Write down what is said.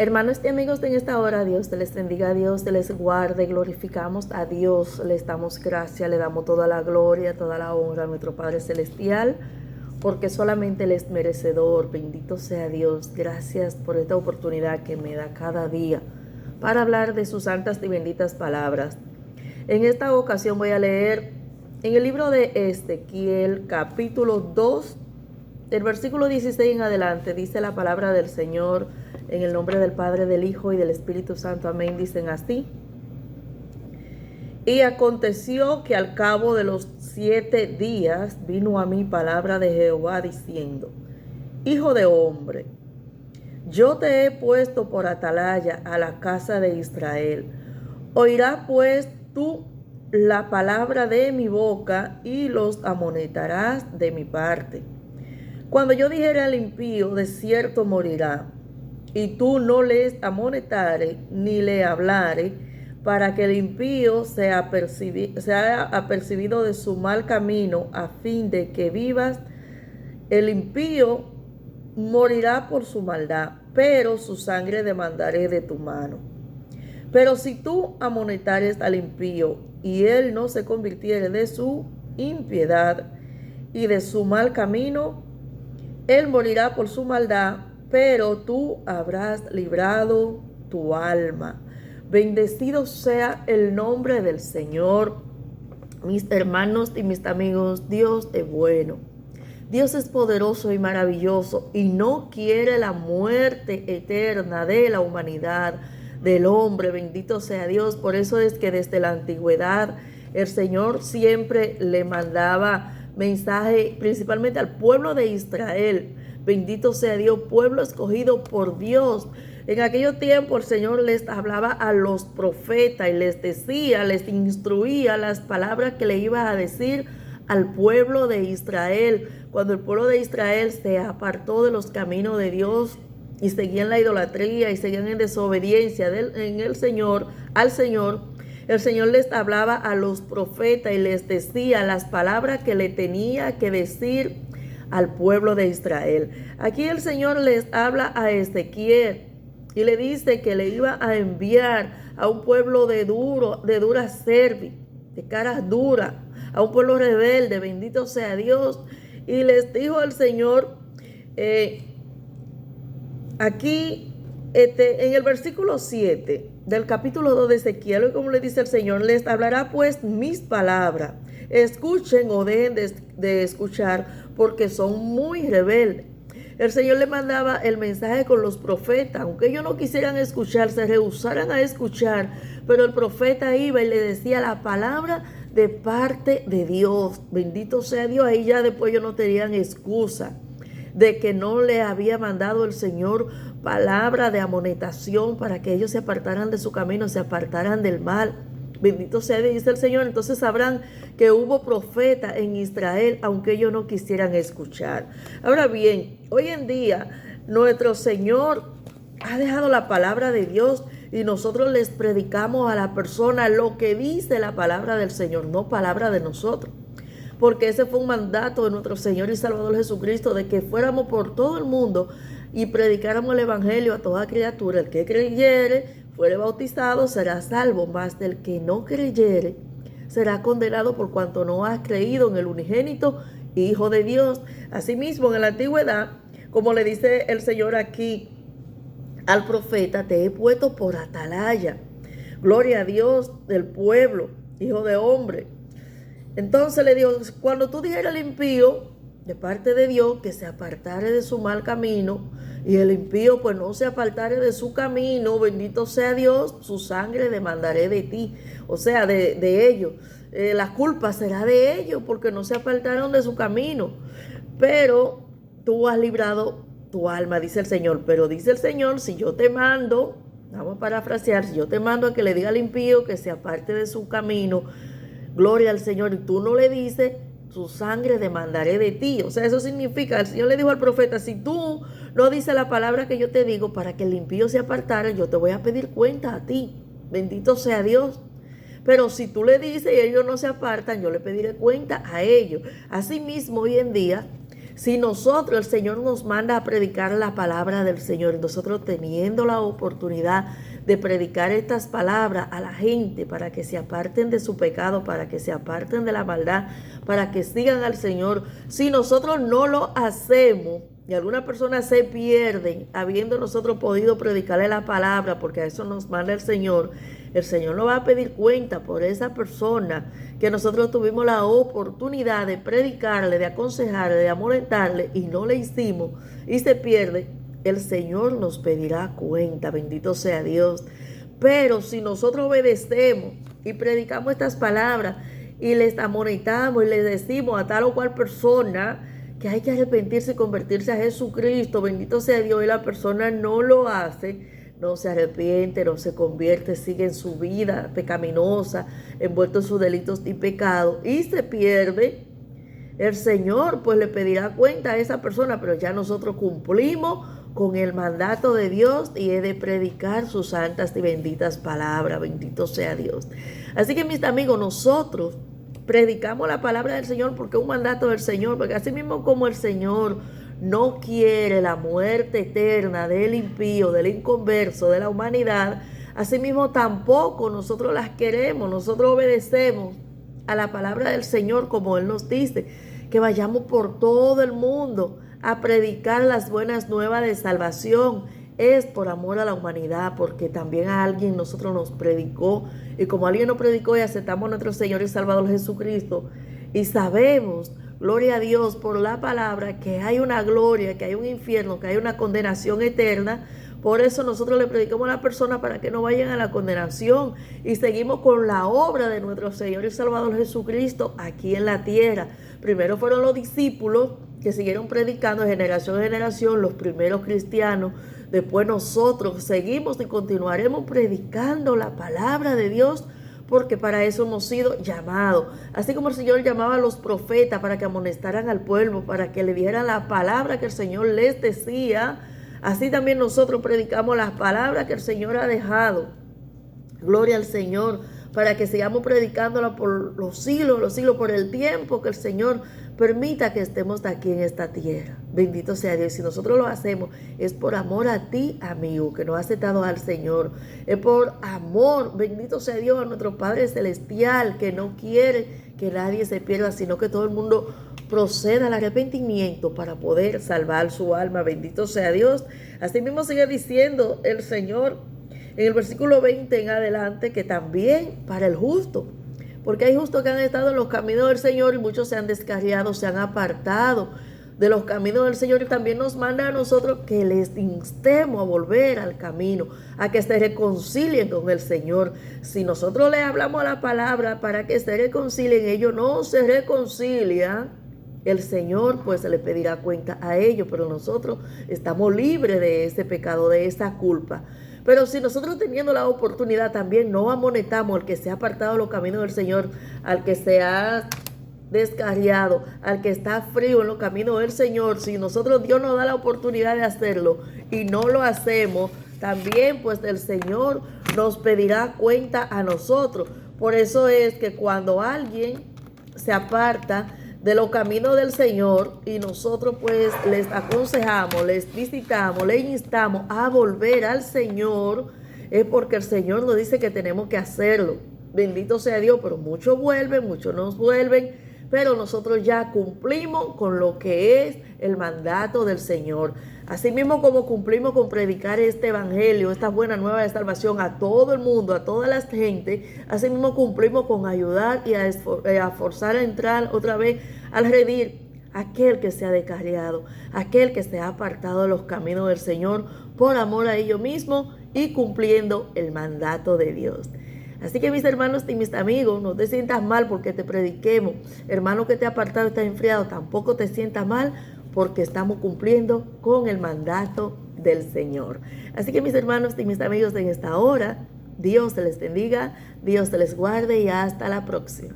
Hermanos y amigos, en esta hora Dios te les bendiga, Dios te les guarde, glorificamos a Dios, le damos gracias, le damos toda la gloria, toda la honra a nuestro Padre Celestial, porque solamente Él es merecedor. Bendito sea Dios. Gracias por esta oportunidad que me da cada día para hablar de sus santas y benditas palabras. En esta ocasión voy a leer en el libro de Ezequiel, capítulo 2, del versículo 16 en adelante. Dice la palabra del Señor, en el nombre del Padre, del Hijo y del Espíritu Santo. Amén. Dicen así: y aconteció que al cabo de los 7 días vino a mí palabra de Jehová diciendo: Hijo de hombre, yo te he puesto por atalaya a la casa de Israel. Oirás pues tú la palabra de mi boca y los amonestarás de mi parte. Cuando yo dijere al impío, de cierto morirá, y tú no les amonestares ni le hablares, para que el impío sea apercibido de su mal camino, a fin de que vivas, el impío morirá por su maldad, pero su sangre demandaré de tu mano. Pero si tú amonestares al impío, y él no se convirtiere de su impiedad y de su mal camino, él morirá por su maldad, pero tú habrás librado tu alma. Bendecido sea el nombre del Señor. Mis hermanos y mis amigos, Dios es bueno. Dios es poderoso y maravilloso y no quiere la muerte eterna de la humanidad, del hombre. Bendito sea Dios. Por eso es que desde la antigüedad el Señor siempre le mandaba mensaje principalmente al pueblo de Israel. Bendito sea Dios, pueblo escogido por Dios. En aquellos tiempos el Señor les hablaba a los profetas y les decía, les instruía las palabras que le iba a decir al pueblo de Israel. Cuando el pueblo de Israel se apartó de los caminos de Dios y seguían la idolatría y seguían en desobediencia en el Señor, al Señor, el Señor les hablaba a los profetas y les decía las palabras que le tenía que decir al pueblo de Israel. Aquí el Señor les habla a Ezequiel y le dice que le iba a enviar a un pueblo de dura cerviz, de caras duras, a un pueblo rebelde. Bendito sea Dios. Y les dijo el Señor aquí en el versículo 7 del capítulo 2 de Ezequiel, como le dice el Señor, les hablará pues mis palabras. Escuchen o dejen de escuchar, porque son muy rebeldes. El Señor le mandaba el mensaje con los profetas, aunque ellos no quisieran escuchar, se rehusaran a escuchar, pero el profeta iba y le decía la palabra de parte de Dios. Bendito sea Dios. Ahí ya después ellos no tenían excusa de que no le había mandado el Señor palabra de amonestación para que ellos se apartaran de su camino, se apartaran del mal. Bendito sea Dios, dice el Señor. Entonces sabrán que hubo profeta en Israel, aunque ellos no quisieran escuchar. Ahora bien, hoy en día nuestro Señor ha dejado la palabra de Dios y nosotros les predicamos a la persona lo que dice la palabra del Señor, no palabra de nosotros. Porque ese fue un mandato de nuestro Señor y Salvador Jesucristo, de que fuéramos por todo el mundo y predicáramos el evangelio a toda criatura. El que creyere, fuere bautizado, será salvo, mas del que no creyere será condenado por cuanto no ha creído en el unigénito Hijo de Dios. Asimismo, en la antigüedad, como le dice el Señor aquí al profeta, te he puesto por atalaya. Gloria a Dios del pueblo, hijo de hombre. Entonces le dijo, cuando tú dijeras al impío, de parte de Dios, que se apartare de su mal camino, y el impío pues no se apartare de su camino, bendito sea Dios, su sangre demandaré de ti, o sea, de ellos. La culpa será de ellos porque no se apartaron de su camino, pero tú has librado tu alma, dice el Señor. Pero dice el Señor, si yo te mando, vamos a parafrasear, si yo te mando a que le diga al impío que se aparte de su camino, gloria al Señor, y tú no le dices, su sangre demandaré de ti. O sea, eso significa, el Señor le dijo al profeta, si tú no dices la palabra que yo te digo para que el impío se apartara, yo te voy a pedir cuenta a ti. Bendito sea Dios. Pero si tú le dices y ellos no se apartan, yo le pediré cuenta a ellos. Asimismo, hoy en día, Si nosotros, el Señor nos manda a predicar la palabra del Señor, y nosotros teniendo la oportunidad de predicar estas palabras a la gente para que se aparten de su pecado, para que se aparten de la maldad, para que sigan al Señor, si nosotros no lo hacemos, y algunas personas se pierden habiendo nosotros podido predicarle la palabra, porque a eso nos manda el Señor no va a pedir cuenta por esa persona que nosotros tuvimos la oportunidad de predicarle, de aconsejarle, de amonestarle y no le hicimos y se pierde. El Señor nos pedirá cuenta, bendito sea Dios. Pero si nosotros obedecemos y predicamos estas palabras y les amonestamos y les decimos a tal o cual persona que hay que arrepentirse y convertirse a Jesucristo, bendito sea Dios, y la persona no lo hace, no se arrepiente, no se convierte, sigue en su vida pecaminosa, envuelto en sus delitos y pecados y se pierde, el Señor pues le pedirá cuenta a esa persona, pero ya nosotros cumplimos con el mandato de Dios y es de predicar sus santas y benditas palabras, bendito sea Dios. Así que mis amigos, nosotros predicamos la palabra del Señor porque es un mandato del Señor, porque así mismo como el Señor no quiere la muerte eterna del impío, del inconverso, de la humanidad, asimismo tampoco nosotros las queremos. Nosotros obedecemos a la palabra del Señor como Él nos dice, que vayamos por todo el mundo a predicar las buenas nuevas de salvación. Es por amor a la humanidad, porque también a alguien nosotros nos predicó, y como alguien nos predicó y aceptamos a nuestro Señor y Salvador Jesucristo, y sabemos, gloria a Dios por la palabra, que hay una gloria, que hay un infierno, que hay una condenación eterna. Por eso nosotros le predicamos a la persona para que no vayan a la condenación y seguimos con la obra de nuestro Señor y Salvador Jesucristo aquí en la tierra. Primero fueron los discípulos que siguieron predicando de generación en generación, los primeros cristianos. Después nosotros seguimos y continuaremos predicando la palabra de Dios, porque para eso hemos sido llamados. Así como el Señor llamaba a los profetas para que amonestaran al pueblo, para que le dieran la palabra que el Señor les decía, así también nosotros predicamos las palabras que el Señor ha dejado. Gloria al Señor, para que sigamos predicándola por los siglos, por el tiempo que el Señor permita que estemos aquí en esta tierra. Bendito sea Dios. Si nosotros lo hacemos, es por amor a ti, amigo, que nos ha aceptado al Señor. Es por amor, bendito sea Dios, a nuestro Padre Celestial, que no quiere que nadie se pierda, sino que todo el mundo proceda al arrepentimiento para poder salvar su alma. Bendito sea Dios. Así mismo sigue diciendo el Señor en el versículo 20 en adelante, que también para el justo, porque hay justos que han estado en los caminos del Señor y muchos se han descarriado, se han apartado de los caminos del Señor, y también nos manda a nosotros que les instemos a volver al camino, a que se reconcilien con el Señor. Si nosotros le hablamos a la palabra para que se reconcilien, ellos no se reconcilian, el Señor pues se le pedirá cuenta a ellos, pero nosotros estamos libres de ese pecado, de esa culpa. Pero si nosotros teniendo la oportunidad también no amonestamos al que se ha apartado de los caminos del Señor, al que se ha descarriado, al que está frío en los caminos del Señor, si nosotros Dios nos da la oportunidad de hacerlo y no lo hacemos, también pues el Señor nos pedirá cuenta a nosotros. Por eso es que cuando alguien se aparta de los caminos del Señor y nosotros pues les aconsejamos, les visitamos, les instamos a volver al Señor, es porque el Señor nos dice que tenemos que hacerlo. Bendito sea Dios, pero muchos vuelven, muchos nos vuelven, pero nosotros ya cumplimos con lo que es el mandato del Señor. Así mismo como cumplimos con predicar este evangelio, esta buena nueva de salvación a todo el mundo, a toda la gente, así mismo cumplimos con ayudar y a forzar a entrar otra vez al redil aquel que se ha descarriado, aquel que se ha apartado de los caminos del Señor por amor a ellos mismos y cumpliendo el mandato de Dios. Así que mis hermanos y mis amigos, no te sientas mal porque te prediquemos. Hermano que te ha apartado, está enfriado, tampoco te sientas mal porque estamos cumpliendo con el mandato del Señor. Así que mis hermanos y mis amigos, en esta hora, Dios te les bendiga, Dios te les guarde y hasta la próxima.